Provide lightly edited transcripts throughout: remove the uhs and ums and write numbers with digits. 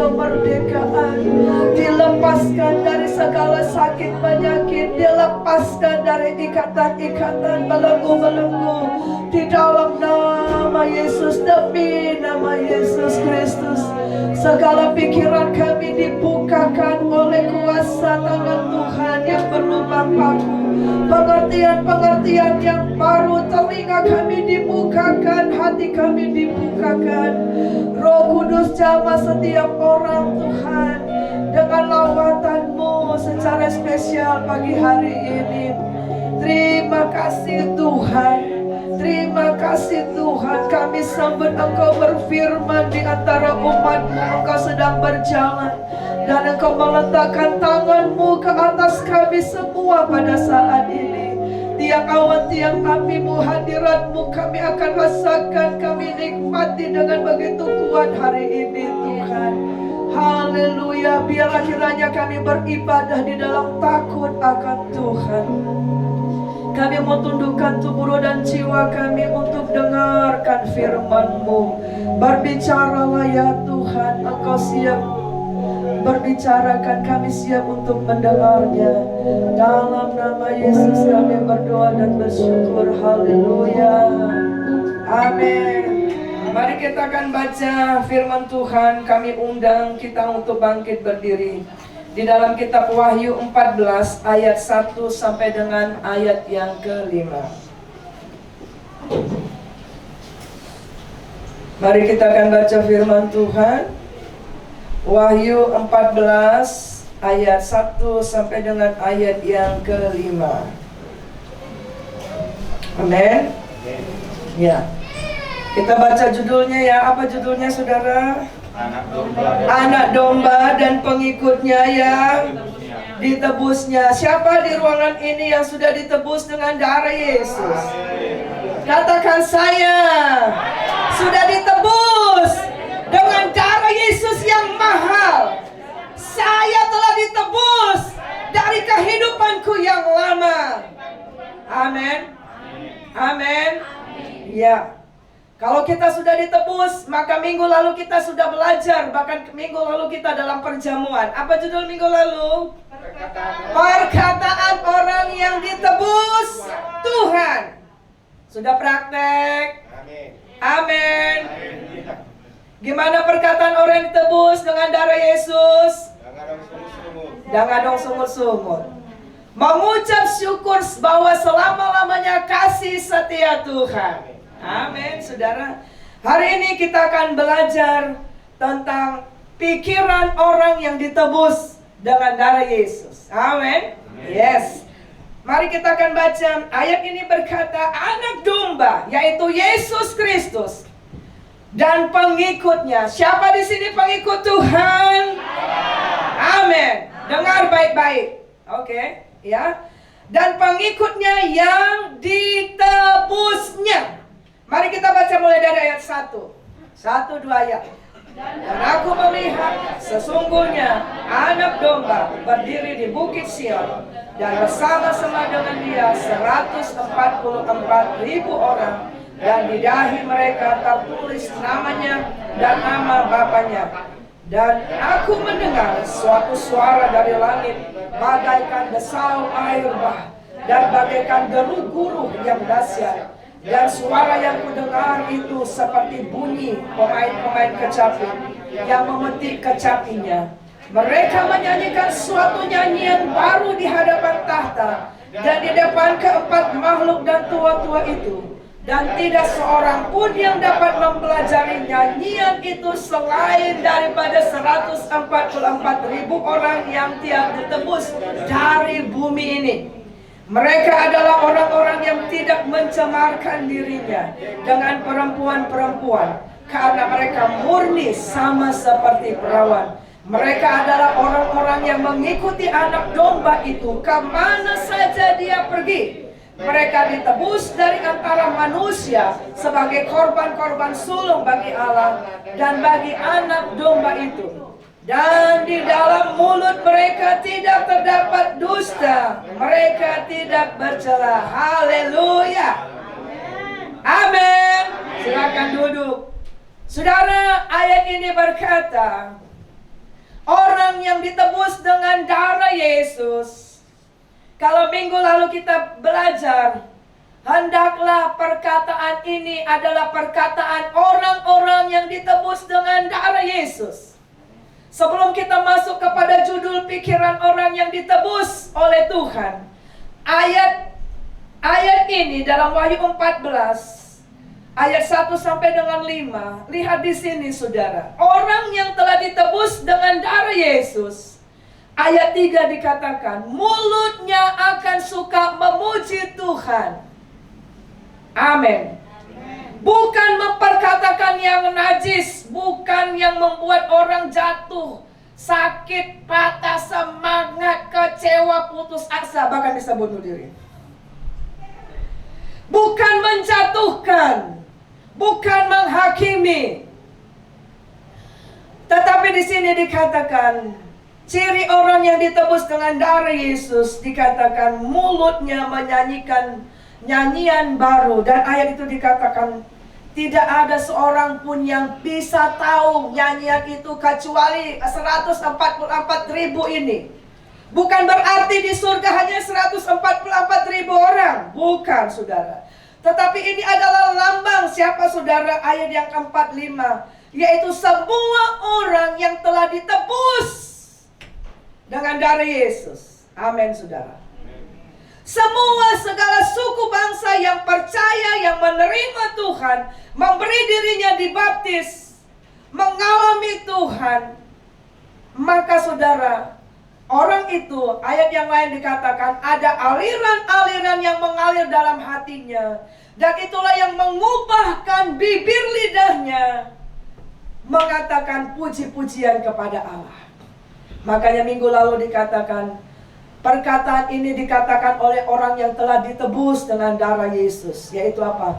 kemerdekaan, dilepaskan dari segala sakit penyakit, dilepaskan dari ikatan-ikatan belenggu-belenggu di dalam nama Yesus, demi nama Yesus Kristus. Segala pikiran kami dibukakan oleh kuasa tangan Tuhan yang berlubang paku. Pengertian-pengertian yang baru, telinga kami dibukakan, hati kami dibukakan. Roh Kudus jamah setiap orang Tuhan dengan lawatan-Mu secara spesial pagi hari ini. Terima kasih Tuhan. Terima kasih Tuhan, kami sambut Engkau berfirman di antara umat-Mu. Engkau sedang berjalan dan Engkau meletakkan tangan-Mu ke atas kami semua pada saat ini. Tiap awan, tiap api-Mu, hadirat-Mu kami akan rasakan, kami nikmati dengan begitu kuat hari ini Tuhan. Haleluya, biarlah kiranya kami beribadah di dalam takut akan Tuhan. Kami mau tundukkan tubuh roh dan jiwa kami untuk dengarkan firman-Mu. Berbicaralah ya Tuhan, Engkau siap berbicarakan, kami siap untuk mendengarnya. Dalam nama Yesus kami berdoa dan bersyukur. Haleluya. Amin. Mari kita akan baca firman Tuhan. Kami undang kita untuk bangkit berdiri di dalam kitab Wahyu 14 ayat 1 sampai dengan ayat yang ke-5. Mari kita akan baca firman Tuhan. Wahyu 14 ayat 1 sampai dengan ayat yang ke-5. Amin. Ya. Kita baca judulnya ya. Apa judulnya saudara? Anak domba dan pengikutnya yang ditebusnya. Siapa di ruangan ini yang sudah ditebus dengan darah Yesus? Katakan saya sudah ditebus dengan darah Yesus yang mahal. Saya telah ditebus dari kehidupanku yang lama. Amin. Amin. Ya. Kalau kita sudah ditebus, maka minggu lalu kita sudah belajar. Bahkan minggu lalu kita dalam perjamuan. Apa judul minggu lalu? Perkataan orang yang ditebus Tuhan. Sudah praktek? Amin. Gimana perkataan orang yang ditebus dengan darah Yesus? Jangan dong sumur-sumur. Mengucap syukur bahwa selama-lamanya kasih setia Tuhan. Amin, saudara. Hari ini kita akan belajar tentang pikiran orang yang ditebus dengan darah Yesus. Amin. Yes. Mari kita akan baca. Ayat ini berkata, anak domba, yaitu Yesus Kristus dan pengikutnya. Siapa di sini pengikut Tuhan? Amin. Dengar baik-baik. Oke, ya. Dan pengikutnya yang ditebusnya. Mari kita baca mulai dari ayat 1. 1, 2 ayat. Dan aku melihat sesungguhnya anak domba berdiri di bukit Sion, dan bersama-sama dengan dia 144.000 orang, dan di dahi mereka tertulis namanya dan nama Bapanya. Dan aku mendengar suatu suara dari langit bagaikan desau air bah, dan bagaikan geruh-guruh yang dahsyat. Dan suara yang kudengar itu seperti bunyi pemain-pemain kecapi yang memetik kecapinya. Mereka menyanyikan suatu nyanyian baru di hadapan tahta dan di depan keempat makhluk dan tua-tua itu. Dan tidak seorang pun yang dapat mempelajari nyanyian itu selain daripada 144.000 orang yang tiap ditebus dari bumi ini. Mereka adalah orang-orang yang tidak mencemarkan dirinya dengan perempuan-perempuan, karena mereka murni sama seperti perawan. Mereka adalah orang-orang yang mengikuti anak domba itu kemana saja dia pergi. Mereka ditebus dari antara manusia sebagai korban-korban sulung bagi Allah dan bagi anak domba itu. Dan di dalam mulut mereka tidak terdapat dusta. Mereka tidak bercela. Haleluya. Amin. Silakan duduk. Saudara, ayat ini berkata, yang ditebus dengan darah Yesus. Kalau minggu lalu kita belajar, hendaklah perkataan ini adalah perkataan orang-orang yang ditebus dengan darah Yesus. Sebelum kita masuk kepada judul pikiran orang yang ditebus oleh Tuhan, ayat ini dalam Wahyu 14 ayat 1 sampai dengan 5. Lihat di sini saudara, orang yang telah ditebus dengan darah Yesus. Ayat 3 dikatakan, mulutnya akan suka memuji Tuhan. Amin. Bukan memperkatakan yang najis, bukan yang membuat orang jatuh, sakit, patah semangat, kecewa, putus asa, bahkan bisa bunuh diri. Bukan menjatuhkan, bukan menghakimi. Tetapi di sini dikatakan, ciri orang yang ditebus dengan darah Yesus, dikatakan mulutnya menyanyikan nyanyian baru. Dan ayat itu dikatakan, tidak ada seorang pun yang bisa tahu nyanyian itu kecuali 144.000 ini. Bukan berarti di surga hanya 144.000 orang. Bukan saudara. Tetapi ini adalah lambang siapa saudara? Ayat yang ke-45, yaitu semua orang yang telah ditebus dengan darah Yesus. Amin saudara. Semua segala suku bangsa yang percaya, yang menerima Tuhan, memberi dirinya dibaptis, mengalami Tuhan, maka saudara, orang itu, ayat yang lain dikatakan, ada aliran-aliran yang mengalir dalam hatinya. Dan itulah yang mengubahkan bibir lidahnya mengatakan puji-pujian kepada Allah. Makanya minggu lalu dikatakan, perkataan ini dikatakan oleh orang yang telah ditebus dengan darah Yesus. Yaitu apa?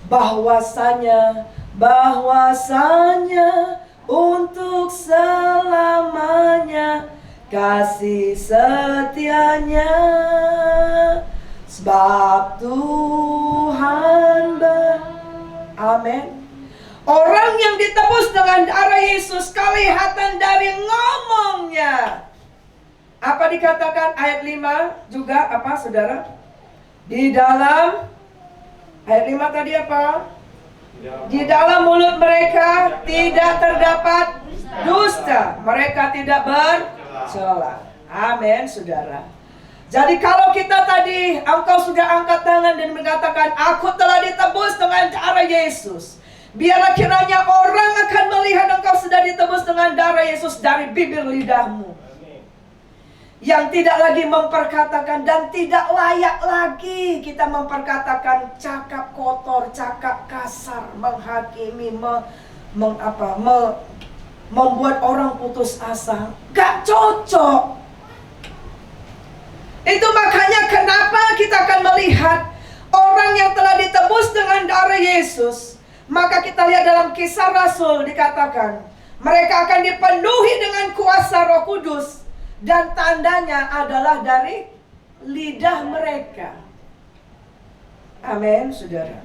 Bahwasanya untuk selamanya kasih setianya, sebab Tuhan Amin. Orang yang ditebus dengan darah Yesus kelihatan dari ngomongnya. Apa dikatakan ayat 5 juga apa saudara? Di dalam ayat 5 tadi apa? Di dalam mulut mereka tidak terdapat dusta, mereka tidak bercela. Amin saudara. Jadi kalau kita tadi, engkau sudah angkat tangan dan mengatakan, aku telah ditebus dengan darah Yesus. Biarlah kiranya orang akan melihat engkau sudah ditebus dengan darah Yesus dari bibir lidahmu. Yang tidak lagi memperkatakan dan tidak layak lagi kita memperkatakan cakap kotor, cakap kasar, menghakimi, membuat orang putus asa. Gak cocok. Itu makanya kenapa kita akan melihat orang yang telah ditebus dengan darah Yesus. Maka kita lihat dalam Kisah Rasul dikatakan, mereka akan dipenuhi dengan kuasa Roh Kudus. Dan tandanya adalah dari lidah mereka. Amin saudara.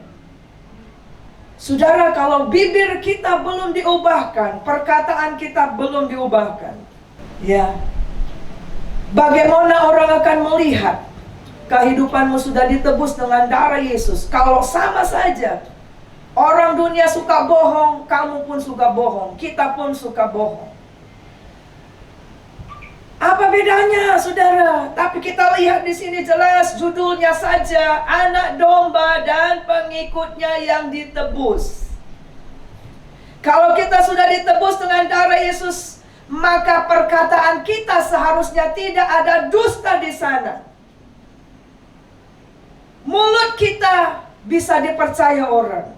Saudara, kalau bibir kita belum diubahkan, perkataan kita belum diubahkan, ya, bagaimana orang akan melihat kehidupanmu sudah ditebus dengan darah Yesus? Kalau sama saja, orang dunia suka bohong, kamu pun suka bohong, kita pun suka bohong. Apa bedanya saudara? Tapi kita lihat di sini jelas judulnya saja, anak domba dan pengikutnya yang ditebus. Kalau kita sudah ditebus dengan darah Yesus, maka perkataan kita seharusnya tidak ada dusta di sana. Mulut kita bisa dipercaya orang.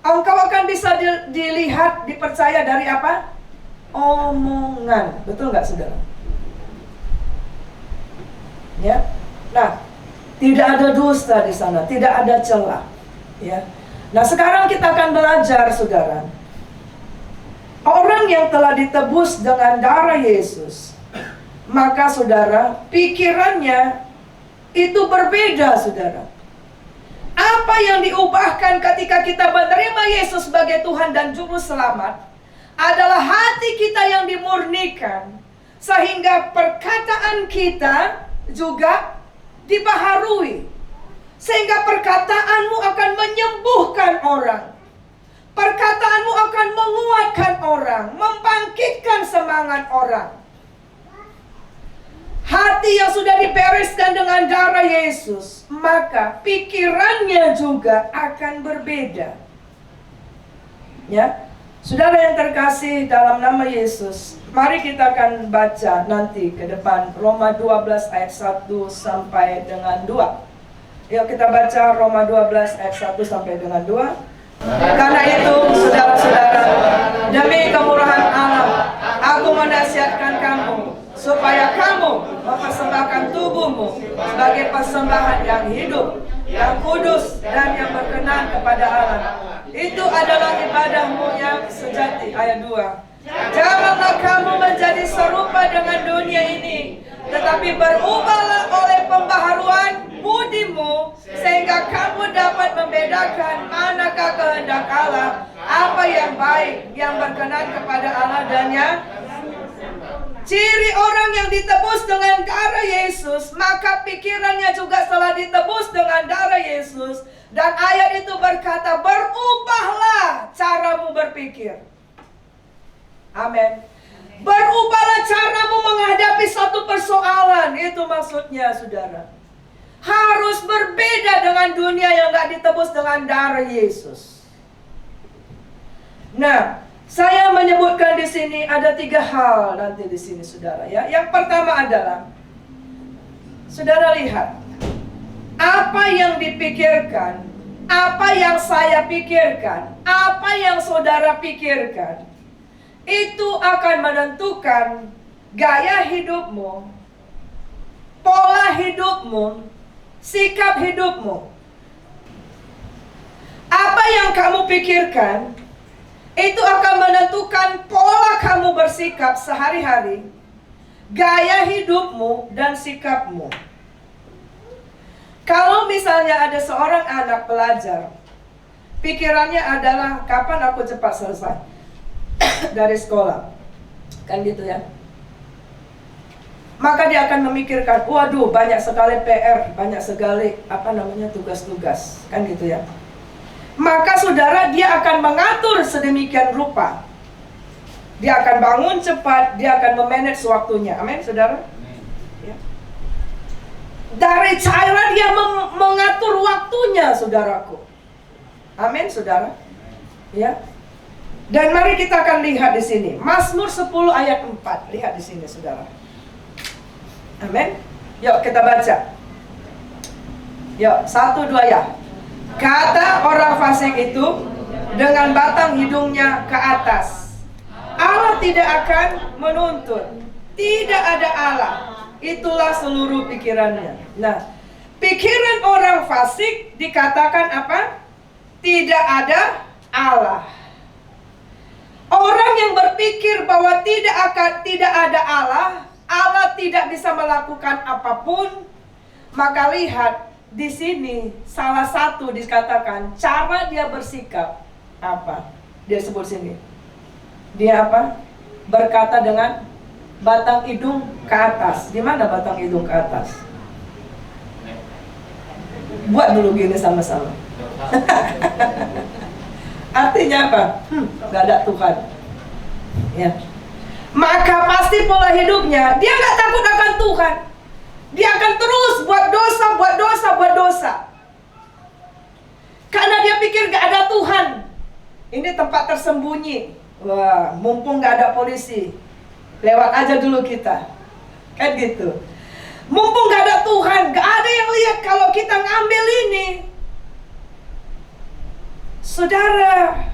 Engkau akan bisa dilihat, dipercaya dari apa? Omongan. Betul nggak saudara? Ya. Nah, tidak ada dusta di sana, tidak ada celah. Ya. Nah, sekarang kita akan belajar saudara. Orang yang telah ditebus dengan darah Yesus, maka saudara, pikirannya itu berbeda saudara. Apa yang diubahkan ketika kita menerima Yesus sebagai Tuhan dan Juru Selamat adalah hati kita yang dimurnikan. Sehingga perkataan kita juga dibaharui. Sehingga perkataanmu akan menyembuhkan orang. Perkataanmu akan menguatkan orang, membangkitkan semangat orang. Hati yang sudah dibereskan dengan darah Yesus, maka pikirannya juga akan berbeda. Ya, saudara yang terkasih dalam nama Yesus, mari kita akan baca nanti ke depan Roma 12 ayat 1 sampai dengan 2. Yuk kita baca Roma 12 ayat 1 sampai dengan 2. Karena itu, saudara-saudara, demi kemurahan Allah, aku menasihatkan kamu supaya kamu mempersembahkan tubuhmu sebagai persembahan yang hidup, yang kudus, dan yang berkenan kepada Allah. Itu adalah ibadahmu yang sejati. Ayat 2. Janganlah kamu menjadi serupa dengan dunia ini, tetapi berubahlah oleh pembaharuan budimu, sehingga kamu dapat membedakan manakah kehendak Allah, apa yang baik, yang berkenan kepada Allah, dan yang ciri orang yang ditebus dengan darah Yesus, maka pikirannya juga telah ditebus dengan darah Yesus. Dan ayat itu berkata, berubahlah caramu berpikir. Amin. Berubahlah caramu menghadapi satu persoalan. Itu maksudnya, saudara. Harus berbeda dengan dunia yang gak ditebus dengan darah Yesus. Nah, saya menyebutkan di sini ada 3 hal nanti di sini, saudara. Ya, yang pertama adalah, saudara lihat, apa yang dipikirkan, apa yang saya pikirkan, apa yang saudara pikirkan, itu akan menentukan gaya hidupmu, pola hidupmu, sikap hidupmu. Apa yang kamu pikirkan, itu akan menentukan pola kamu bersikap sehari-hari, gaya hidupmu, dan sikapmu. Kalau misalnya ada seorang anak pelajar, pikirannya adalah kapan aku cepat selesai dari sekolah, kan gitu ya. Maka dia akan memikirkan, waduh banyak sekali PR, banyak sekali tugas-tugas, kan gitu ya. Maka saudara, dia akan mengatur sedemikian rupa. Dia akan bangun cepat, dia akan memanage waktunya. Amin, saudara? Ya. Dari cara dia mengatur waktunya, saudaraku. Amin, saudara? Ya. Dan mari kita akan lihat di sini. Mazmur 10 ayat 4. Lihat di sini, saudara. Amin. Yuk kita baca. Yuk, 1, 2 ya. Kata orang fasik itu dengan batang hidungnya ke atas, Allah tidak akan menuntut. Tidak ada Allah. Itulah seluruh pikirannya. Nah, pikiran orang fasik dikatakan apa? Tidak ada Allah. Orang yang berpikir bahwa tidak ada Allah, Allah tidak bisa melakukan apapun, maka lihat di sini salah satu dikatakan cara dia bersikap apa? Dia sebut sini. Dia apa? Berkata dengan batang hidung ke atas. Di mana batang hidung ke atas? Buat dulu gini sama-sama. Artinya apa? Gak ada Tuhan. Ya. Maka pasti pola hidupnya, dia gak takut akan Tuhan. Dia akan terus buat dosa. Karena dia pikir gak ada Tuhan. Ini tempat tersembunyi. Wah, mumpung gak ada polisi, lewat aja dulu kita. Kan gitu. Mumpung gak ada Tuhan, gak ada yang lihat kalau kita ngambil ini. Saudara,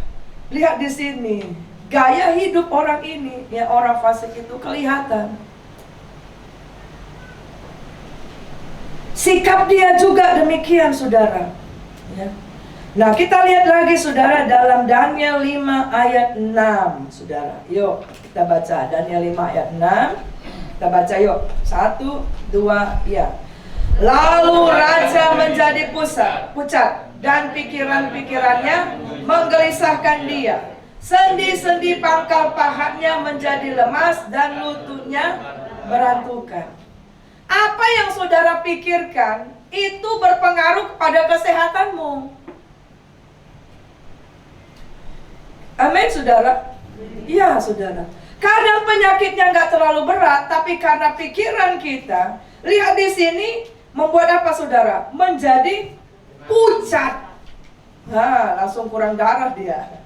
lihat di sini. Gaya hidup orang ini, ya orang fasik itu kelihatan. Sikap dia juga demikian, saudara. Ya. Nah, kita lihat lagi, saudara, dalam Daniel 5 ayat 6, saudara. Yuk, kita baca Daniel 5 ayat 6. Kita baca yuk. 1, 2, ya. Lalu raja menjadi pucat dan pikiran-pikirannya menggelisahkan dia. Sendi-sendi pangkal pahanya menjadi lemas dan lututnya berantukan. Apa yang saudara pikirkan itu berpengaruh kepada kesehatanmu. Amin, saudara? Iya, saudara. Kadang penyakitnya nggak terlalu berat, tapi karena pikiran kita, lihat di sini, membuat apa, saudara? Menjadi pucat. Nah, langsung kurang darah dia.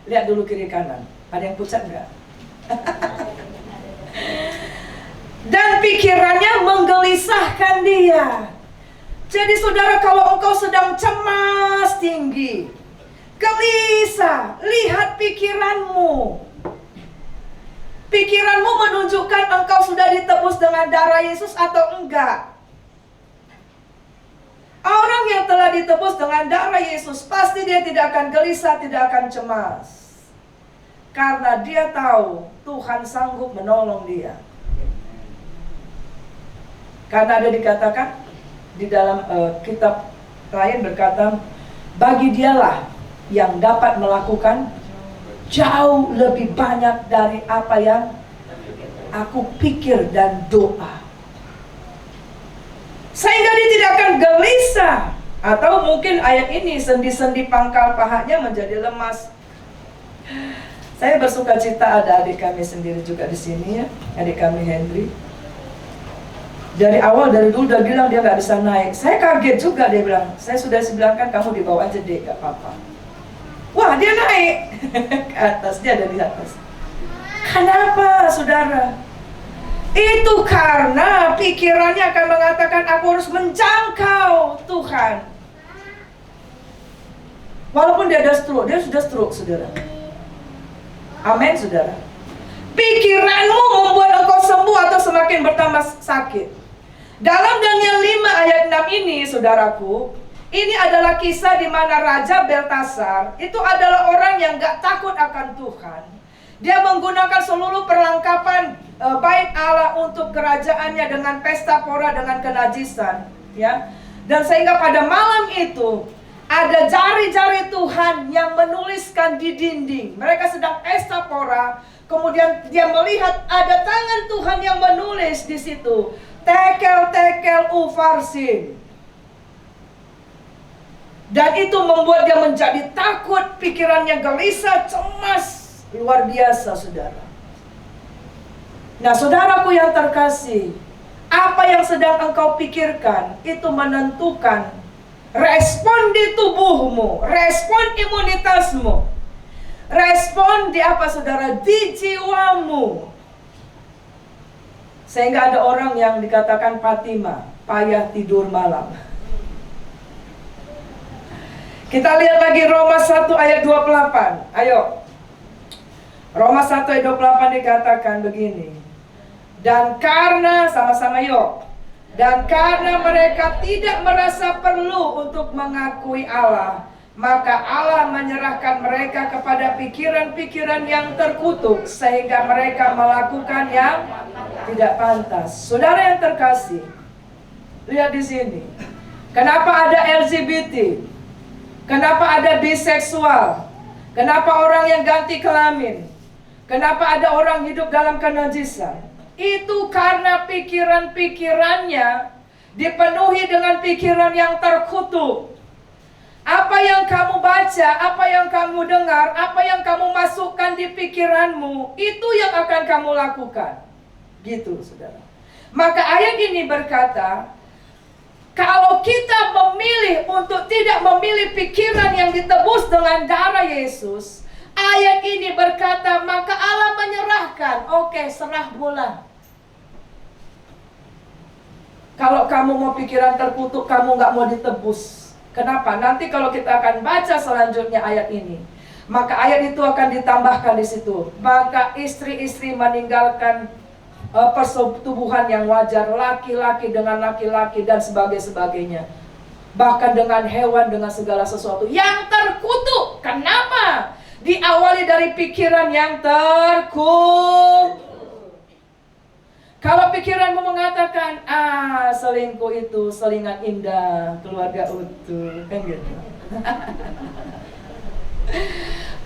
Lihat dulu kiri kanan, ada yang pucat nggak? Dan pikirannya menggelisahkan dia. Jadi saudara, kalau engkau sedang cemas tinggi, gelisah, lihat pikiranmu. Pikiranmu menunjukkan engkau sudah ditebus dengan darah Yesus atau enggak. Orang yang telah ditebus dengan darah Yesus, pasti dia tidak akan gelisah, tidak akan cemas. Karena dia tahu Tuhan sanggup menolong dia. Karena ada dikatakan di dalam kitab lain berkata, bagi dialah yang dapat melakukan jauh lebih banyak dari apa yang aku pikir dan doa. Sehingga dia tidak akan gelisah. Atau mungkin ayat ini, sendi-sendi pangkal pahanya menjadi lemas. Saya bersuka cita ada adik kami sendiri juga di sini ya, adik kami Henry. Dari awal, dari dulu udah bilang dia nggak bisa naik. Saya kaget juga, dia bilang, saya sudah bilangkan kamu dibawa aja deh, gak apa-apa. Wah, dia naik ke atas, dia ada di atas. Kenapa, saudara? Itu karena pikirannya akan mengatakan, aku harus menjangkau Tuhan. Walaupun dia ada stroke, dia sudah stroke, saudara. Amin, saudara. Pikiranmu membuat engkau sembuh atau semakin bertambah sakit. Dalam Daniel 5 ayat 6 ini, saudaraku, ini adalah kisah di mana Raja Beltasar itu adalah orang yang gak takut akan Tuhan. Dia menggunakan seluruh perlengkapan bait Allah untuk kerajaannya dengan pesta pora, dengan kenajisan, ya. Dan sehingga pada malam itu ada jari-jari Tuhan yang menuliskan di dinding. Mereka sedang pesta pora, kemudian dia melihat ada tangan Tuhan yang menulis di situ. Tekel ufarsin. Dan itu membuat dia menjadi takut, pikirannya gelisah, cemas, luar biasa, saudara. Nah, saudaraku yang terkasih, apa yang sedang engkau pikirkan itu menentukan respon di tubuhmu, respon imunitasmu, respon di apa, saudara, di jiwamu. Sehingga ada orang yang dikatakan Fatima, payah tidur malam. Kita lihat lagi Roma 1 ayat 28. Ayo. Roma 1 ayat 28 dikatakan begini. Dan karena, sama-sama yuk. Dan karena mereka tidak merasa perlu untuk mengakui Allah, maka Allah menyerahkan mereka kepada pikiran-pikiran yang terkutuk, sehingga mereka melakukan yang tidak pantas. Saudara yang terkasih, lihat di sini. Kenapa ada LGBT? Kenapa ada biseksual? Kenapa orang yang ganti kelamin? Kenapa ada orang hidup dalam kenajisan? Itu karena pikiran-pikirannya dipenuhi dengan pikiran yang terkutuk. Apa yang kamu baca, apa yang kamu dengar, apa yang kamu masukkan di pikiranmu, itu yang akan kamu lakukan. Gitu, saudara. Maka ayat ini berkata, kalau kita memilih untuk tidak memilih pikiran yang ditebus dengan darah Yesus, ayat ini berkata, maka Allah menyerahkan. Oke, serah bola. Kalau kamu mau pikiran terkutuk, kamu nggak mau ditebus. Kenapa? Nanti kalau kita akan baca selanjutnya ayat ini, maka ayat itu akan ditambahkan di situ. Maka istri-istri meninggalkan persetubuhan yang wajar, laki-laki dengan laki-laki dan sebagainya. Bahkan dengan hewan, dengan segala sesuatu yang terkutuk. Kenapa? Diawali dari pikiran yang terkutuk. Kalau pikiranmu mengatakan, selingkuh itu selingan indah, keluarga utuh, kan gitu.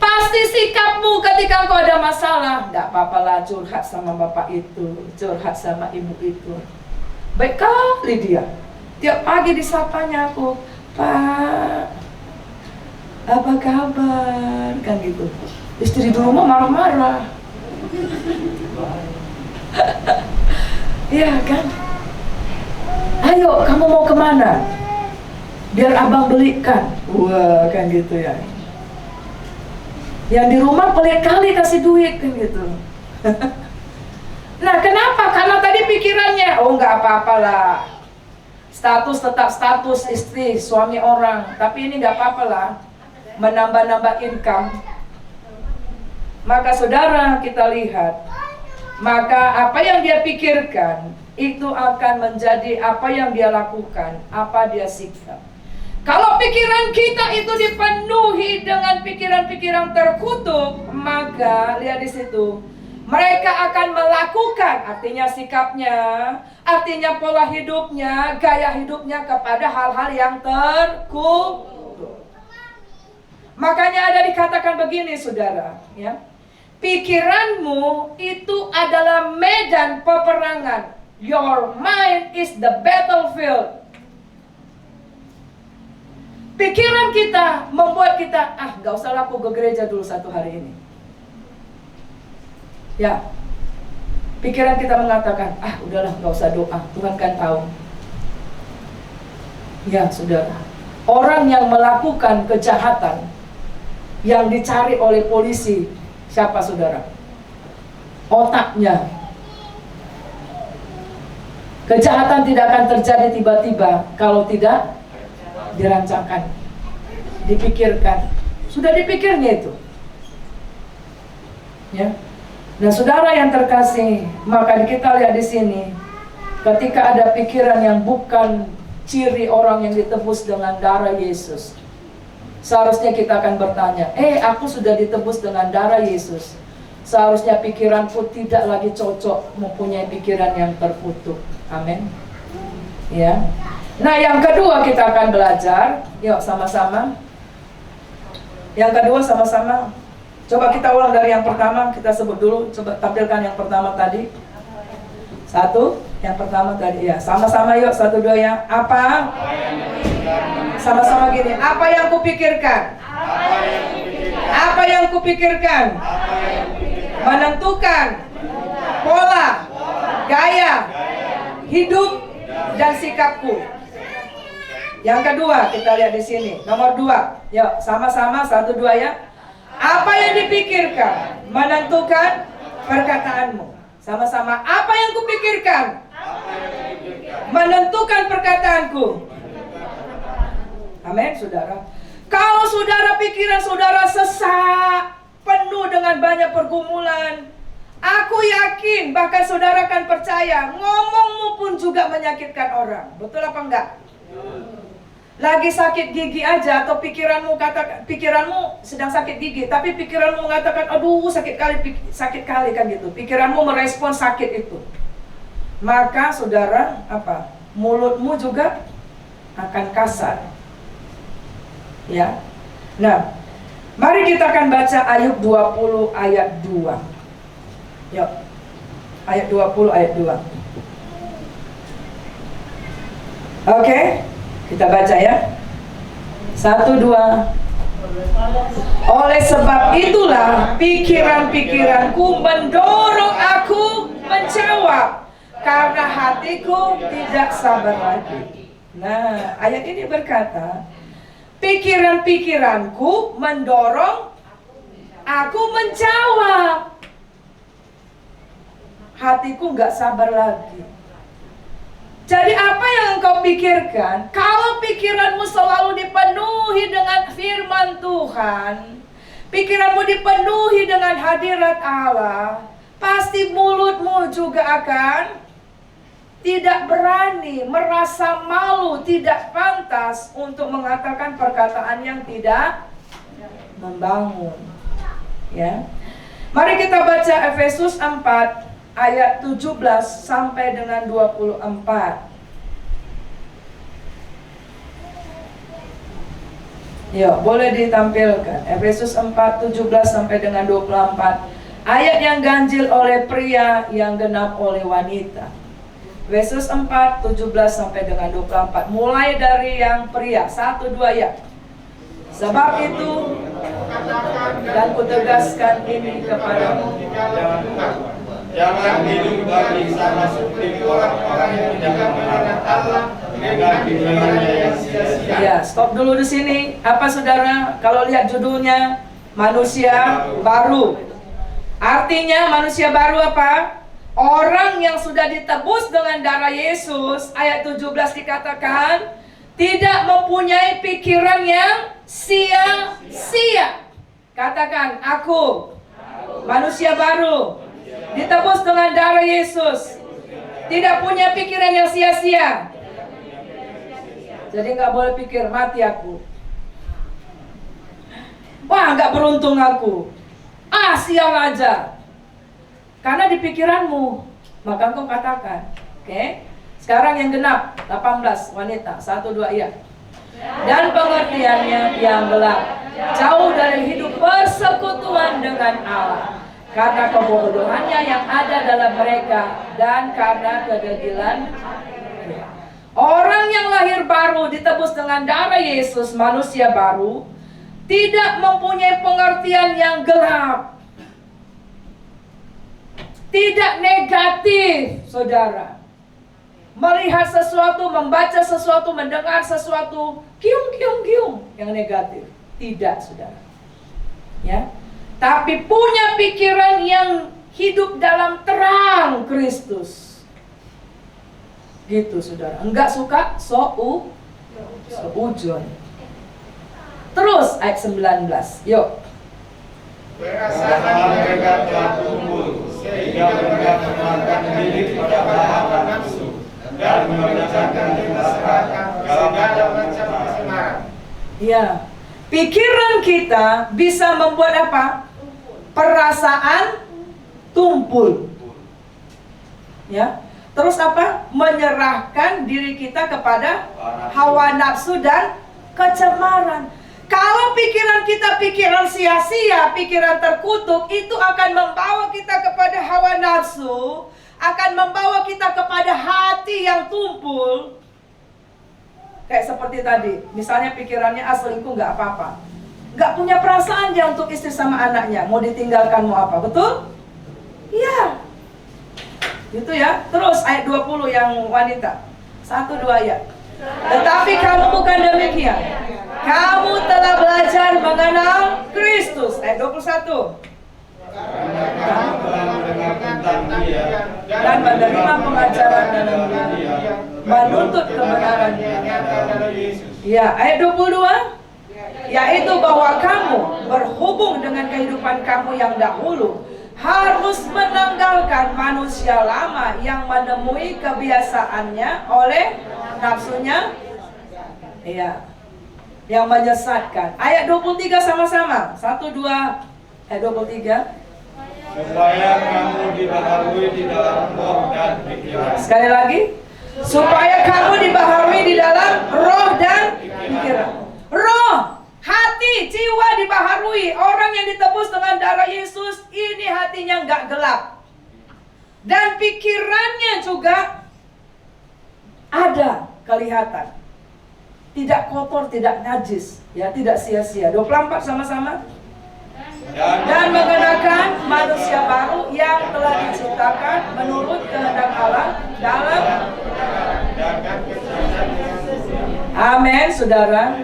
Pas pasti sikapmu ketika engkau ada masalah, nggak apa-apa lah curhat sama bapak itu, curhat sama ibu itu. Baik kali dia. Tiap pagi disapanya aku, Pak, apa kabar? Kan gitu. Istri di rumah marah-marah. Iya kan? Ayo, kamu mau kemana? Biar abang belikan. Wah, kan gitu ya. Yang di rumah pelit kali kasih duit kan gitu. Nah, kenapa? Karena tadi pikirannya, oh nggak apa-apalah. Status tetap status istri, suami orang. Tapi ini nggak apa-apalah. Menambah-nambah income. Maka saudara kita lihat, maka apa yang dia pikirkan itu akan menjadi apa yang dia lakukan, apa dia sikap. Kalau pikiran kita itu dipenuhi dengan pikiran-pikiran terkutuk, maka lihat di situ, mereka akan melakukan, artinya sikapnya, artinya pola hidupnya, gaya hidupnya kepada hal-hal yang terkutuk. Makanya ada dikatakan begini, saudara, ya. Pikiranmu itu adalah medan peperangan. Your mind is the battlefield. Pikiran kita membuat kita, gak usah lah aku ke gereja dulu satu hari ini. Ya, pikiran kita mengatakan, udahlah gak usah doa, Tuhan kan tahu. Ya, saudara, orang yang melakukan kejahatan yang dicari oleh polisi, siapa saudara? Otaknya. Kejahatan tidak akan terjadi tiba-tiba kalau tidak dirancangkan, dipikirkan. Sudah dipikirnya itu. Ya. Nah, saudara yang terkasih, maka kita lihat di sini, ketika ada pikiran yang bukan ciri orang yang ditebus dengan darah Yesus, seharusnya kita akan bertanya, aku sudah ditebus dengan darah Yesus. Seharusnya pikiranku tidak lagi cocok mempunyai pikiran yang terkutuk. Amin. Ya. Nah, yang kedua kita akan belajar. Yuk sama-sama. Yang kedua sama-sama. Coba kita ulang dari yang pertama. Kita sebut dulu. Coba tampilkan yang pertama tadi. Satu. Yang pertama tadi ya. Sama-sama yuk. Satu dua ya. Apa? Sama-sama gini. Apa yang kupikirkan? Apa yang kupikirkan? Menentukan pola, gaya hidup dan sikapku. Yang kedua kita lihat di sini. Nomor 2. Yuk sama-sama 1 2 ya. Apa yang dipikirkan menentukan perkataanmu. Sama-sama. Apa yang kupikirkan menentukan perkataanku. Amin, saudara. Kalau saudara pikiran saudara sesak, penuh dengan banyak pergumulan, aku yakin bahkan saudara akan percaya ngomongmu pun juga menyakitkan orang. Betul apa enggak? Lagi sakit gigi aja atau pikiranmu sedang sakit gigi, tapi pikiranmu mengatakan aduh sakit kali kan gitu. Pikiranmu merespon sakit itu. Maka saudara apa? Mulutmu juga akan kasar. Ya. Nah, mari kita akan baca Ayub 20 ayat 2. Yuk. Ayat 20 ayat 2. Oke, kita baca ya. 1 2. Oleh sebab itulah pikiran-pikiranku mendorong aku menjawab, karena hatiku tidak sabar lagi. Nah, ayat ini berkata, pikiran-pikiranku mendorong aku menjawab, hatiku gak sabar lagi. Jadi apa yang engkau pikirkan, kalau pikiranmu selalu dipenuhi dengan firman Tuhan, pikiranmu dipenuhi dengan hadirat Allah, pasti mulutmu juga akan tidak berani, merasa malu, tidak pantas untuk mengatakan perkataan yang tidak membangun. Ya. Mari kita baca Efesus 4 ayat 17 sampai dengan 24. Ya, boleh ditampilkan. Efesus 4, 17 sampai dengan 24. Ayat yang ganjil oleh pria, yang genap oleh wanita. Efesus 4, 17 sampai dengan 24. Mulai dari yang pria, 1, 2 ya. Sebab itu, dan kutegaskan ini kepadamu, jangan hidup bagi sama seperti orang-orang yang tidak mengenal Allah dengan pikirannya yang sia-sia. Ya, stop dulu di sini. Apa saudara? Kalau lihat judulnya, manusia baru. Artinya manusia baru apa? Orang yang sudah ditebus dengan darah Yesus. Ayat 17 dikatakan tidak mempunyai pikiran yang sia-sia. Katakan, aku manusia baru, ditebus dengan darah Yesus, tidak punya pikiran yang sia-sia. Jadi nggak boleh pikir mati aku, wah nggak beruntung aku, sial aja. Karena di pikiranmu, maka engkau katakan. Oke. Sekarang yang genap 18 wanita, 1, 2 iya. Dan pengertiannya yang gelap, jauh dari hidup persekutuan dengan Allah, karena kebodohannya yang ada dalam mereka, dan karena kedegilan. Orang yang lahir baru, ditebus dengan darah Yesus, manusia baru, tidak mempunyai pengertian yang gelap, tidak negatif, saudara. Melihat sesuatu, membaca sesuatu, mendengar sesuatu, kiung yang negatif. Tidak, saudara. Ya. Tapi punya pikiran yang hidup dalam terang Kristus. Gitu, saudara. Enggak suka seujon. Terus ayat 19. Yuk. Perasaan mereka telah tumbuh sehingga mereka memakan diri pada hawa nafsu dan mengerjakan masyarakat segala macam kesemaran. Ya, pikiran kita bisa membuat apa? Perasaan tumpul. Ya, terus apa? Menyerahkan diri kita kepada hawa nafsu dan kecemaran. Kalau pikiran kita pikiran sia-sia, pikiran terkutuk, itu akan membawa kita kepada hawa nafsu, akan membawa kita kepada hati yang tumpul. Kayak seperti tadi, misalnya pikirannya selingkuh nggak apa-apa, nggak punya perasaan dia untuk istri sama anaknya, mau ditinggalkan mau apa, betul? Iya, gitu ya. Terus ayat 20 yang wanita, 1, 2 ya. Tetapi kamu bukan demikian. Kamu telah belajar mengenal Kristus. Ayat 21. Kamu telah mendengar tentang Dia Dan menerima pengajaran dalam Dia, menuntut kebenaran. Ya, ayat 22. Yaitu bahwa kamu berhubung dengan kehidupan kamu yang dahulu harus menanggalkan manusia lama yang menemui kebiasaannya oleh nafsunya, iya, yang menyesatkan. Ayat 23 sama-sama. 1, 2, ayat 23. supaya kamu dibaharui di dalam roh dan pikiran. Sekali lagi, supaya kamu dibaharui di dalam roh dan pikiran. Roh, hati, jiwa dibaharui. Orang yang ditebus dengan darah Yesus, ini hatinya nggak gelap. Dan pikirannya juga ada kelihatan. Tidak kotor, tidak najis, ya, tidak sia-sia. 24 sama-sama. Dan mengenakan manusia baru yang telah diciptakan menurut kehendak Allah dalam. Amin, saudara.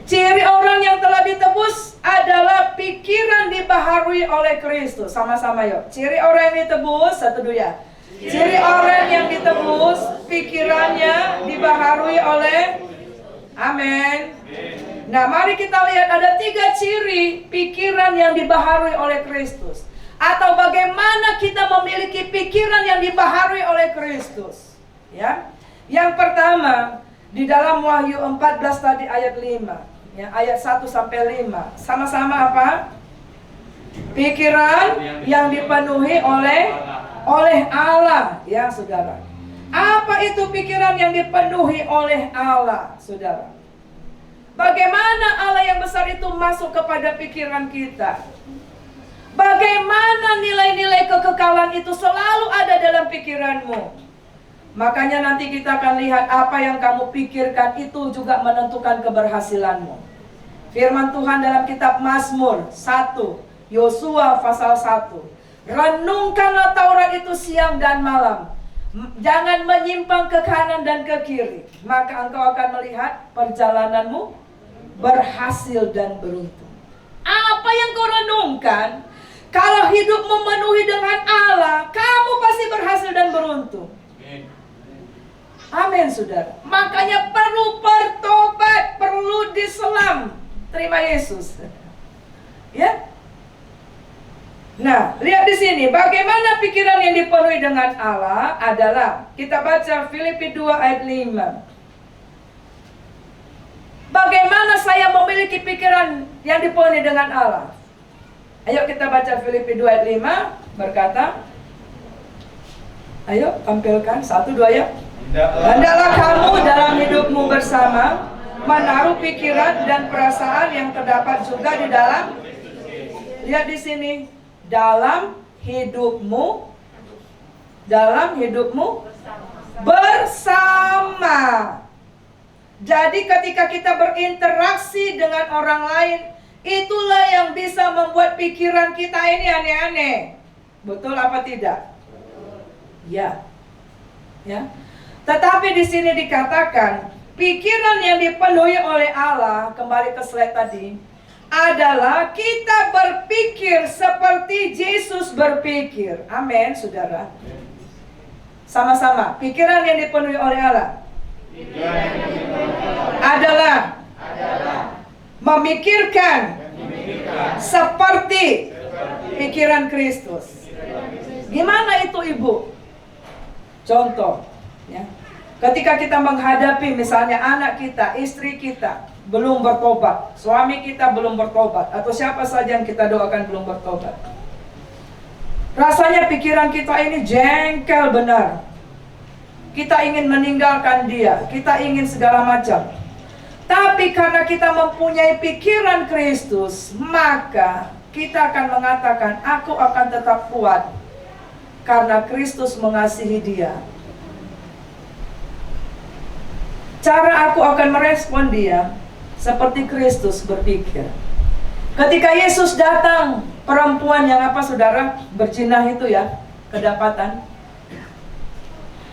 Ciri orang yang telah ditebus adalah pikiran dibaharui oleh Kristus. Sama-sama yuk. Ciri orang yang ditebus, 1, 2 ya. Ciri orang yang ditebus, pikirannya dibaharui oleh. Amin. Nah, mari kita lihat ada 3 ciri pikiran yang dibaharui oleh Kristus. Atau bagaimana kita memiliki pikiran yang dibaharui oleh Kristus. Ya. Yang pertama, di dalam Wahyu 14 tadi ayat 5. Ya, ayat 1 sampai 5. Sama-sama apa? Pikiran yang dipenuhi oleh Allah, ya, saudara. Apa itu pikiran yang dipenuhi oleh Allah, saudara? Bagaimana Allah yang besar itu masuk kepada pikiran kita? Bagaimana nilai-nilai kekekalan itu selalu ada dalam pikiranmu? Makanya nanti kita akan lihat apa yang kamu pikirkan itu juga menentukan keberhasilanmu. Firman Tuhan dalam kitab Mazmur 1, Yosua pasal 1. Renungkanlah Taurat itu siang dan malam. Jangan menyimpang ke kanan dan ke kiri. Maka engkau akan melihat perjalananmu berhasil dan beruntung. Apa yang kau renungkan, kalau hidup memenuhi dengan Allah, kamu pasti berhasil dan beruntung. Amin, saudara. Makanya perlu bertobat, perlu diselam. Terima Yesus. Ya. Nah, lihat di sini bagaimana pikiran yang dipenuhi dengan Allah adalah, kita baca Filipi 2 ayat 5. Bagaimana saya memiliki pikiran yang dipenuhi dengan Allah? Ayo kita baca Filipi 2 ayat 5 berkata, ayo tampilkan 1, 2 ya. Hendaklah kamu dalam hidupmu bersama menaruh pikiran dan perasaan yang terdapat juga di dalam, lihat di sini, dalam hidupmu bersama. Jadi ketika kita berinteraksi dengan orang lain, itulah yang bisa membuat pikiran kita ini aneh-aneh. Betul apa tidak? Ya. Ya. Tetapi di sini dikatakan pikiran yang dipenuhi oleh Allah, kembali ke slide tadi, adalah kita berpikir seperti Yesus berpikir. Amin, saudara. Sama-sama, pikiran yang dipenuhi oleh Allah adalah memikirkan seperti pikiran Kristus. Gimana itu, Ibu? Contoh, ya. Ketika kita menghadapi misalnya anak kita, istri kita belum bertobat, suami kita belum bertobat, atau siapa saja yang kita doakan belum bertobat, rasanya pikiran kita ini jengkel benar. Kita ingin meninggalkan dia, kita ingin segala macam. Tapi karena kita mempunyai pikiran Kristus, maka kita akan mengatakan, aku akan tetap kuat karena Kristus mengasihi dia. Cara aku akan merespon dia seperti Kristus berpikir. Ketika Yesus datang, perempuan yang apa, saudara, berzina itu ya, kedapatan.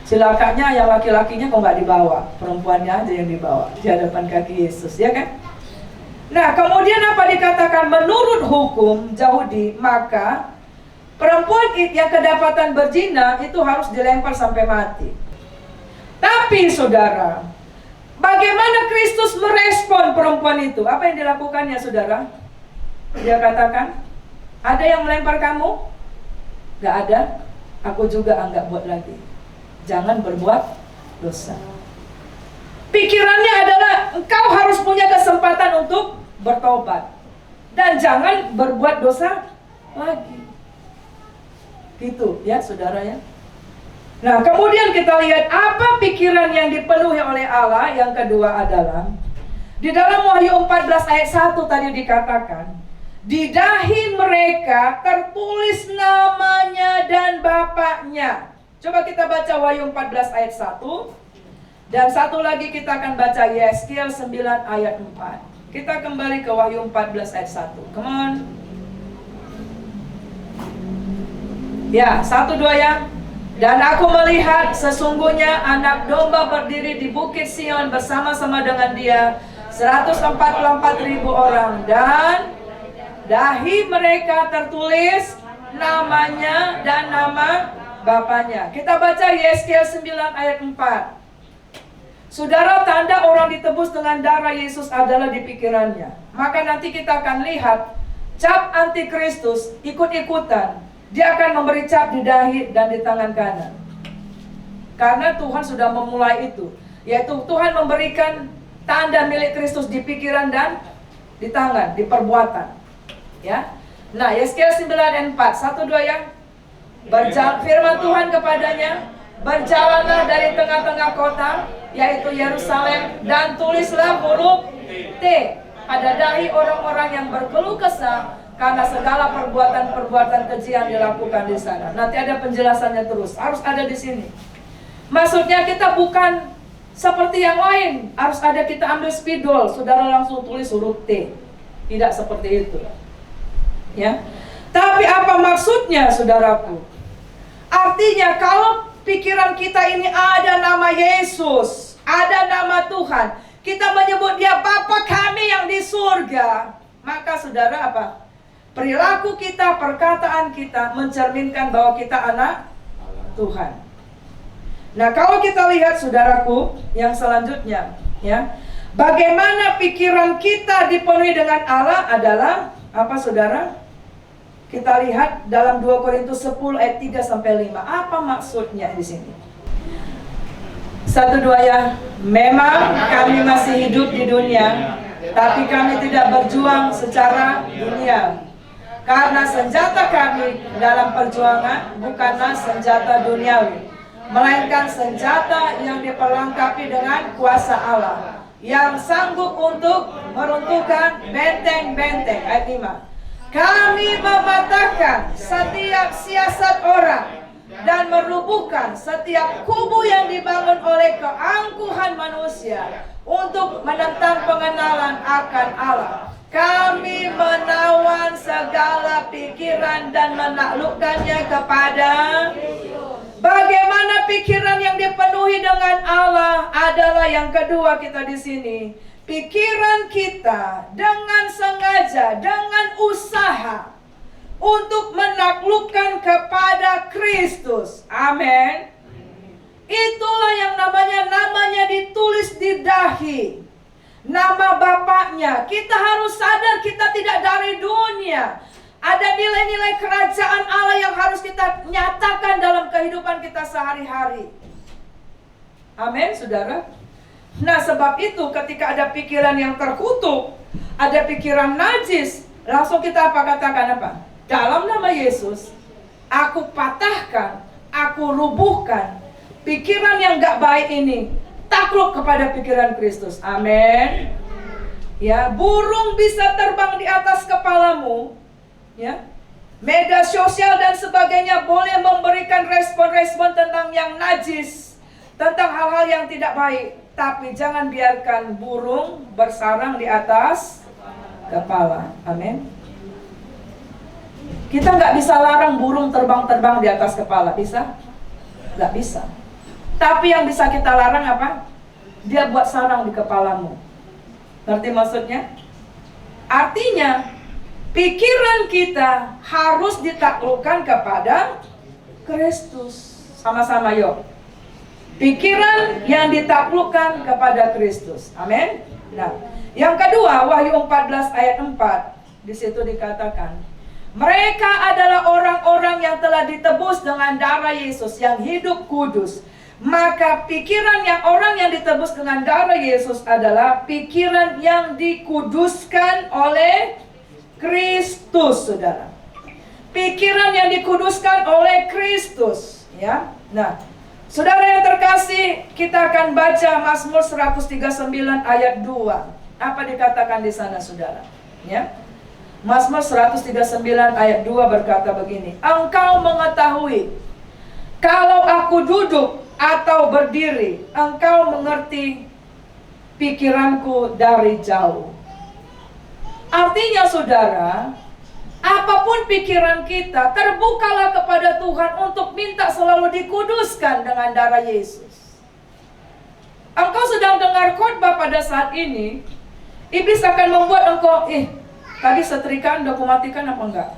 Celakanya yang laki-lakinya kok nggak dibawa, perempuannya aja yang dibawa di hadapan kaki Yesus, ya kan? Nah, kemudian apa dikatakan? Menurut hukum Yahudi, maka perempuan yang kedapatan berzina itu harus dilempar sampai mati. Tapi saudara, bagaimana Kristus merespon perempuan itu? Apa yang dilakukannya, saudara? Dia katakan, ada yang melempar kamu? Gak ada. Aku juga enggak buat lagi. Jangan berbuat dosa. Pikirannya adalah engkau harus punya kesempatan untuk bertobat dan jangan berbuat dosa lagi. Gitu ya, saudara ya. Nah, kemudian kita lihat apa pikiran yang dipenuhi oleh Allah. Yang kedua adalah di dalam Wahyu 14 ayat 1 tadi dikatakan, di dahi mereka tertulis namanya dan bapaknya. Coba kita baca Wahyu 14 ayat 1. Dan satu lagi kita akan baca Yeskiel 9 ayat 4. Kita kembali ke Wahyu 14 ayat 1. Come on. Ya, 1, 2 ya. Dan aku melihat sesungguhnya anak domba berdiri di bukit Sion bersama-sama dengan dia 144.000 orang. Dan dahi mereka tertulis namanya dan nama bapaknya. Kita baca Yeskiel 9 ayat 4. Saudara, tanda orang ditebus dengan darah Yesus adalah di pikirannya. Maka nanti kita akan lihat cap antikristus ikut-ikutan. Dia akan memberi cap di dahi dan di tangan kanan. Karena Tuhan sudah memulai itu, yaitu Tuhan memberikan tanda milik Kristus di pikiran dan di tangan, di perbuatan. Ya. Nah, Yeskiel 9 ayat 4. 1, 2 ya. Firman Tuhan kepadanya, berjalanlah dari tengah-tengah kota, yaitu Yerusalem, dan tulislah huruf T. Pada dahi orang-orang yang berkeluh kesah karena segala perbuatan-perbuatan keji yang dilakukan di sana. Nanti ada penjelasannya terus. Harus ada di sini. Maksudnya kita bukan seperti yang lain. Harus ada kita ambil spidol, saudara langsung tulis huruf T. Tidak seperti itu. Ya. Tapi apa maksudnya, saudaraku? Artinya kalau pikiran kita ini ada nama Yesus, ada nama Tuhan, kita menyebut Dia Bapa kami yang di surga, maka saudara apa? Perilaku kita, perkataan kita mencerminkan bahwa kita anak Tuhan. Nah, kalau kita lihat saudaraku yang selanjutnya, ya, bagaimana pikiran kita dipenuhi dengan Allah adalah apa, saudara? Kita lihat dalam 2 Korintus 10 ayat 3 sampai 5. Apa maksudnya di sini? 1, 2 ya. Memang kami masih hidup di dunia, tapi kami tidak berjuang secara dunia. Karena senjata kami dalam perjuangan bukanlah senjata duniawi, melainkan senjata yang diperlengkapi dengan kuasa Allah, yang sanggup untuk meruntuhkan benteng-benteng. Ayat 5. Kami mematahkan setiap siasat orang dan merubuhkan setiap kubu yang dibangun oleh keangkuhan manusia untuk menentang pengenalan akan Allah. Kami menawan segala pikiran dan menaklukkannya kepada. Bagaimana pikiran yang dipenuhi dengan Allah adalah yang kedua kita di sini. Pikiran kita dengan sengaja, dengan usaha untuk menaklukkan kepada Kristus. Amin. Itulah yang namanya ditulis di dahi. Nama Bapaknya. Kita harus sadar kita tidak dari dunia. Ada nilai-nilai kerajaan Allah yang harus kita nyatakan dalam kehidupan kita sehari-hari. Amin, saudara. Nah, sebab itu ketika ada pikiran yang terkutuk, ada pikiran najis, langsung kita katakan apa? Dalam nama Yesus, aku patahkan, aku rubuhkan pikiran yang gak baik ini, takluk kepada pikiran Kristus. Amin. Ya, burung bisa terbang di atas kepalamu, ya. Media sosial dan sebagainya boleh memberikan respon-respon tentang yang najis, tentang hal-hal yang tidak baik. Tapi jangan biarkan burung bersarang di atas kepala. Amin. Kita nggak bisa larang burung terbang-terbang di atas kepala. Bisa? Nggak bisa. Tapi yang bisa kita larang apa? Dia buat sarang di kepalamu. Ngerti maksudnya? Artinya pikiran kita harus ditaklukkan kepada Kristus. Sama-sama yuk. Pikiran yang ditaklukkan kepada Kristus. Amin. Nah, yang kedua, Wahyu 14 ayat 4. Di situ dikatakan, mereka adalah orang-orang yang telah ditebus dengan darah Yesus yang hidup kudus. Maka pikiran yang orang yang ditebus dengan darah Yesus adalah pikiran yang dikuduskan oleh Kristus, saudara. Pikiran yang dikuduskan oleh Kristus, ya. Nah, saudara yang terkasih, kita akan baca Mazmur 139 ayat 2. Apa dikatakan di sana, saudara? Ya. Mazmur 139 ayat 2 berkata begini. Engkau mengetahui kalau aku duduk atau berdiri, engkau mengerti pikiranku dari jauh. Artinya, saudara, apapun pikiran kita, terbukalah kepada Tuhan untuk minta selalu dikuduskan dengan darah Yesus. Engkau sedang dengar khotbah pada saat ini, iblis akan membuat engkau, tadi setrikaan udah kumatikan apa enggak?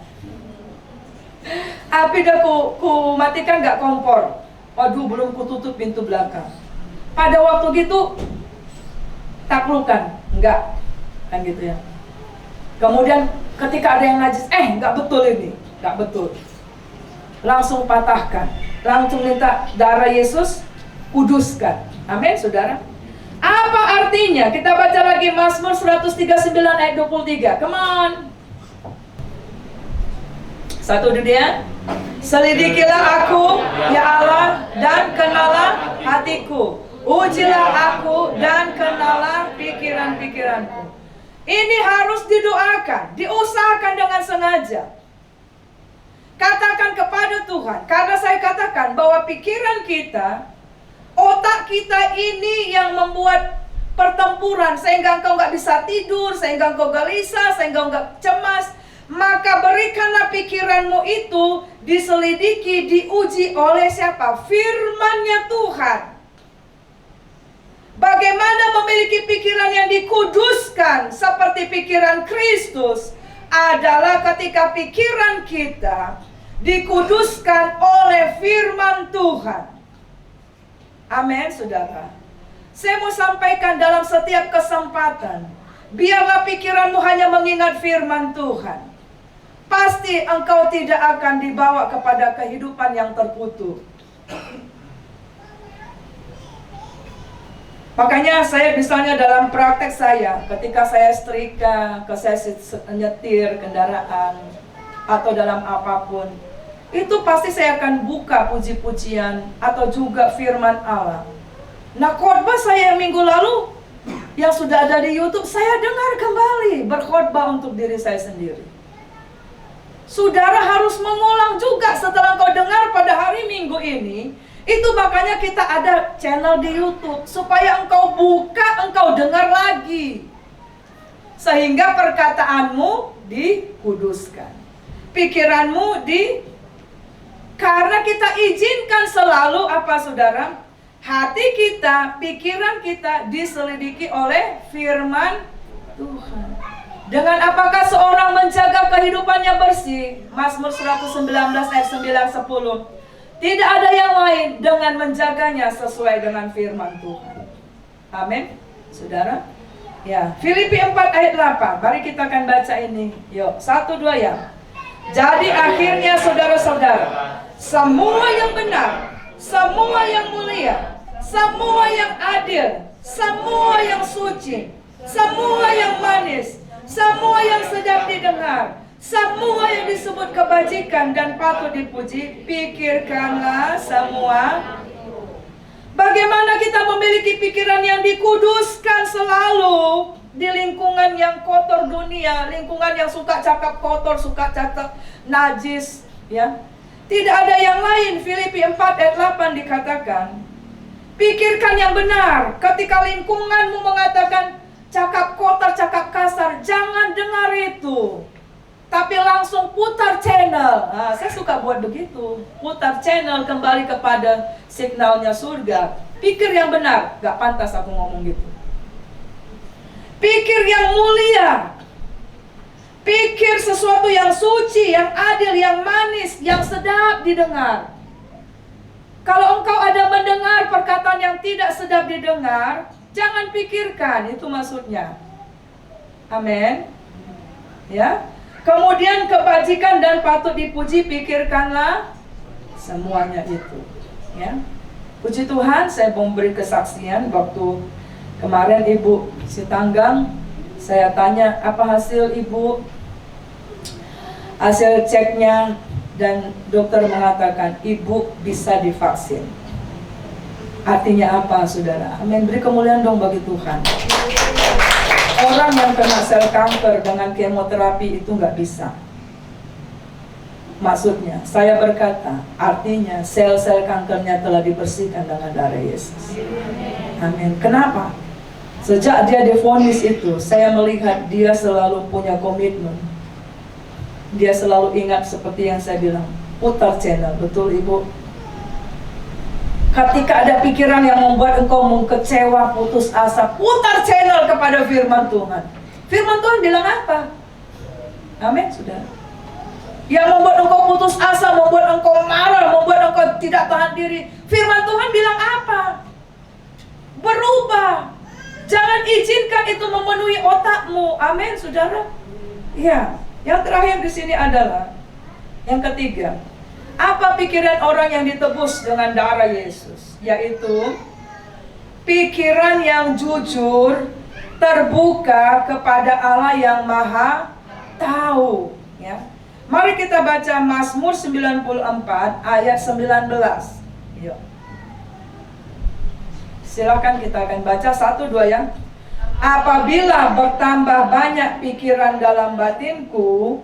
Api udah kumatikan enggak kompor? Waduh, belum kututup pintu belakang. Pada waktu gitu, taklukan, enggak, kan gitu ya. Kemudian ketika ada yang najis, nggak betul ini, nggak betul. Langsung patahkan, langsung minta darah Yesus, kuduskan. Amin, saudara. Apa artinya? Kita baca lagi Mazmur 139 ayat 23. Come on. Satu dunia. Selidikilah aku, ya Allah, dan kenalah hatiku. Ujilah aku dan kenalah pikiran-pikiranku. Ini harus didoakan, diusahakan dengan sengaja. Katakan kepada Tuhan, karena saya katakan bahwa pikiran kita, otak kita ini yang membuat pertempuran, sehingga engkau nggak bisa tidur, sehingga engkau gelisah, sehingga engkau cemas. Maka berikanlah pikiranmu itu diselidiki, diuji oleh siapa? Firman-Nya Tuhan. Bagaimana memiliki pikiran yang dikuduskan seperti pikiran Kristus adalah ketika pikiran kita dikuduskan oleh firman Tuhan. Amin, saudara. Saya mau sampaikan dalam setiap kesempatan, biarlah pikiranmu hanya mengingat firman Tuhan. Pasti engkau tidak akan dibawa kepada kehidupan yang terkutuk. Makanya saya misalnya dalam praktek saya, ketika saya setrika, saya nyetir kendaraan, atau dalam apapun, itu pasti saya akan buka puji-pujian atau juga firman Allah. Nah, khotbah saya yang minggu lalu yang sudah ada di YouTube, saya dengar kembali berkhotbah untuk diri saya sendiri. Saudara harus mengulang juga setelah kau dengar pada hari Minggu ini. Itu makanya kita ada channel di YouTube, supaya engkau buka, engkau dengar lagi, sehingga perkataanmu dikuduskan, pikiranmu karena kita izinkan selalu apa, saudara? Hati kita, pikiran kita diselidiki oleh firman Tuhan. Dengan apakah seorang menjaga kehidupannya bersih? Mazmur 119 ayat 9-10. Tidak ada yang lain dengan menjaganya sesuai dengan firman Tuhan. Amin, saudara. Ya, Filipi 4 ayat 8. Mari kita akan baca ini. Yuk, 1, 2 ya. Jadi akhirnya saudara-saudara, semua yang benar, semua yang mulia, semua yang adil, semua yang suci, semua yang manis, semua yang sedap didengar, semua yang disebut kebajikan dan patut dipuji, pikirkanlah semua. Bagaimana kita memiliki pikiran yang dikuduskan selalu di lingkungan yang kotor dunia, lingkungan yang suka cakap kotor, suka cakap najis, ya. Tidak ada yang lain. Filipi 4 ayat 8 dikatakan, pikirkan yang benar. Ketika lingkunganmu mengatakan cakap kotor, cakap kasar, jangan dengar itu, tapi langsung putar channel. Nah, saya suka buat begitu, putar channel kembali kepada signalnya surga. Pikir yang benar. Gak pantas aku ngomong gitu. Pikir yang mulia, pikir sesuatu yang suci, yang adil, yang manis, yang sedap didengar. Kalau engkau ada mendengar perkataan yang tidak sedap didengar, jangan pikirkan, itu maksudnya. Amin. Ya. Kemudian kebajikan dan patut dipuji, pikirkanlah semuanya itu. Ya. Puji Tuhan, saya mau beri kesaksian. Waktu kemarin Ibu Sitanggang, saya tanya apa hasil Ibu, hasil ceknya, dan dokter mengatakan Ibu bisa divaksin. Artinya apa, saudara? Amin. Beri kemuliaan dong bagi Tuhan. Orang yang kena sel kanker dengan kemoterapi itu nggak bisa. Maksudnya, saya berkata, artinya sel-sel kankernya telah dibersihkan dengan darah Yesus. Amin. Kenapa? Sejak dia divonis itu, saya melihat dia selalu punya komitmen. Dia selalu ingat seperti yang saya bilang, putar channel. Betul, Ibu? Ketika ada pikiran yang membuat engkau mengkecewa, putus asa, putar channel kepada firman Tuhan. Firman Tuhan bilang apa? Amin, saudara. Yang membuat engkau putus asa, membuat engkau marah, membuat engkau tidak tahan diri, firman Tuhan bilang apa? Berubah. Jangan izinkan itu memenuhi otakmu. Amin, saudara. Ya, yang terakhir di sini adalah yang ketiga. Apa pikiran orang yang ditebus dengan darah Yesus? Yaitu pikiran yang jujur, terbuka kepada Allah yang Maha Tahu. Ya. Mari kita baca Mazmur 94 ayat 19. Yuk. Silakan kita akan baca 1, 2 ya. Apabila bertambah banyak pikiran dalam batinku,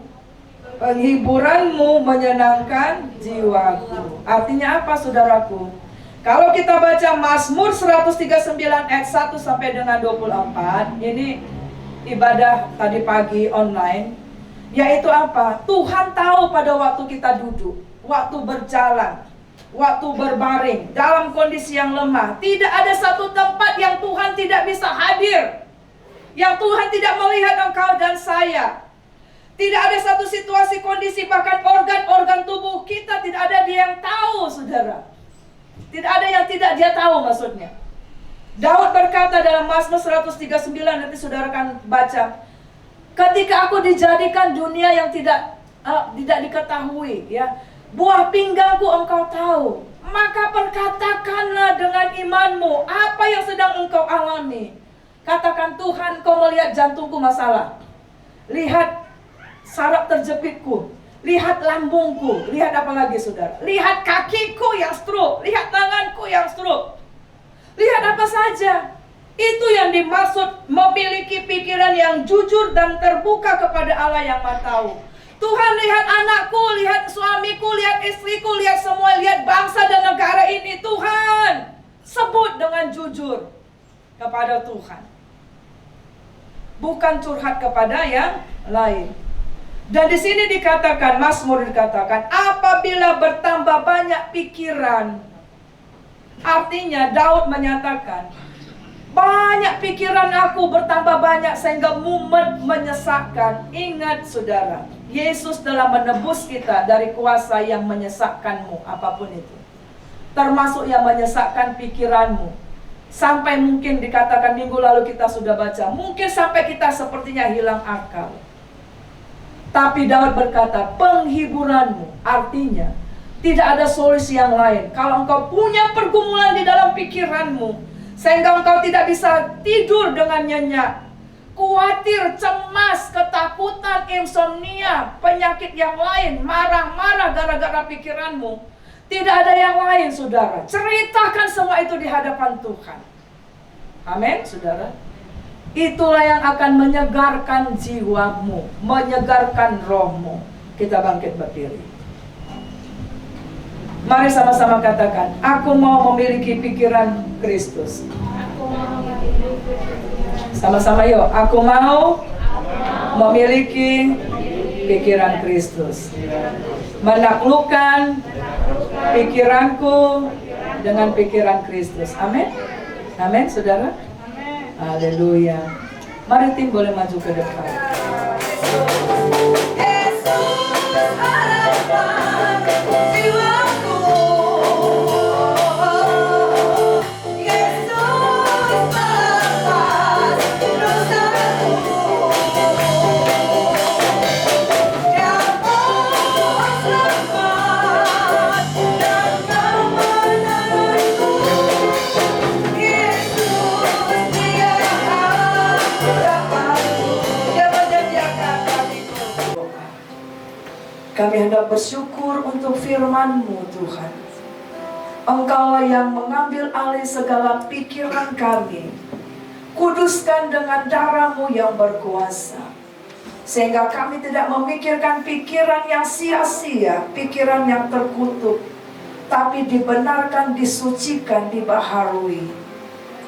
penghiburanmu menyenangkan jiwaku. Artinya apa saudaraku? Kalau kita baca Mazmur 139 ayat 1 sampai dengan 24, ini ibadah tadi pagi online, yaitu apa? Tuhan tahu pada waktu kita duduk, waktu berjalan, waktu berbaring, dalam kondisi yang lemah. Tidak ada satu tempat yang Tuhan tidak bisa hadir, yang Tuhan tidak melihat engkau dan saya. Tidak ada satu situasi, kondisi, bahkan organ-organ tubuh kita, tidak ada dia yang tahu, saudara. Tidak ada yang tidak dia tahu maksudnya. Daud berkata dalam Mazmur 139, nanti saudara akan baca, ketika aku dijadikan dunia yang tidak diketahui, ya, buah pinggangku engkau tahu, maka perkatakanlah dengan imanmu apa yang sedang engkau alami. Katakan, Tuhan, kau melihat jantungku masalah, lihat saraf terjepitku, lihat lambungku, lihat apa lagi saudara, lihat kakiku yang stroke, lihat tanganku yang stroke, lihat apa saja. Itu yang dimaksud memiliki pikiran yang jujur dan terbuka kepada Allah yang Maha Tahu. Tuhan, lihat anakku, lihat suamiku, lihat istriku, lihat semua, lihat bangsa dan negara ini. Tuhan, sebut dengan jujur kepada Tuhan, bukan curhat kepada yang lain. Dan di sini dikatakan, Mazmur dikatakan, apabila bertambah banyak pikiran. Artinya Daud menyatakan, banyak pikiran aku bertambah banyak sehingga mumet menyesakkan. Ingat saudara, Yesus telah menebus kita dari kuasa yang menyesakkanmu, apapun itu, termasuk yang menyesakkan pikiranmu. Sampai mungkin dikatakan minggu lalu kita sudah baca, mungkin sampai kita sepertinya hilang akal. Tapi Daud berkata, penghiburanmu, artinya tidak ada solusi yang lain. Kalau engkau punya pergumulan di dalam pikiranmu, sehingga engkau tidak bisa tidur dengan nyenyak, khawatir, cemas, ketakutan, insomnia, penyakit yang lain, marah-marah gara-gara pikiranmu, tidak ada yang lain saudara. Ceritakan semua itu di hadapan Tuhan. Amin saudara. Itulah yang akan menyegarkan jiwamu, menyegarkan rohmu. Kita bangkit berdiri. Mari sama-sama katakan, aku mau memiliki pikiran Kristus. Sama-sama yuk, aku mau memiliki pikiran Kristus. Menaklukkan pikiranku dengan pikiran Kristus. Amin. Amin saudara. Haleluya. Mari tim boleh maju ke depan. Kami hendak bersyukur untuk firman-Mu Tuhan. Engkaulah yang mengambil alih segala pikiran kami. Kuduskan dengan darah-Mu yang berkuasa, sehingga kami tidak memikirkan pikiran yang sia-sia, pikiran yang terkutuk, tapi dibenarkan, disucikan, dibaharui.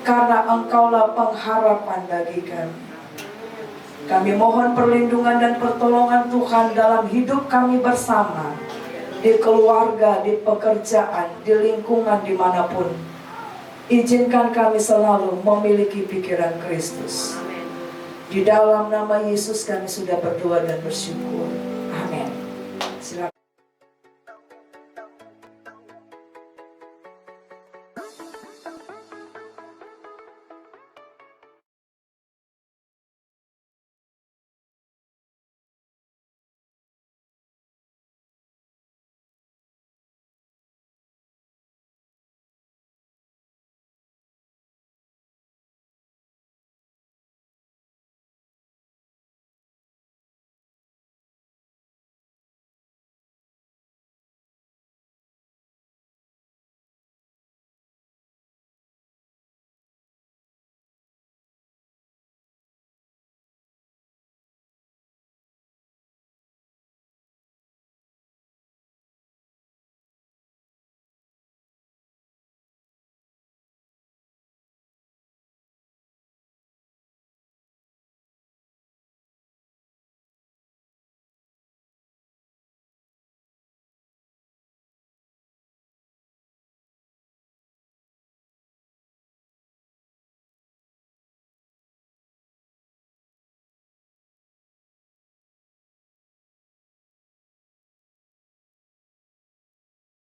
Karena Engkaulah pengharapan bagi kami. Kami mohon perlindungan dan pertolongan Tuhan dalam hidup kami bersama, di keluarga, di pekerjaan, di lingkungan dimanapun. Izinkan kami selalu memiliki pikiran Kristus. Di dalam nama Yesus kami sudah berdoa dan bersyukur.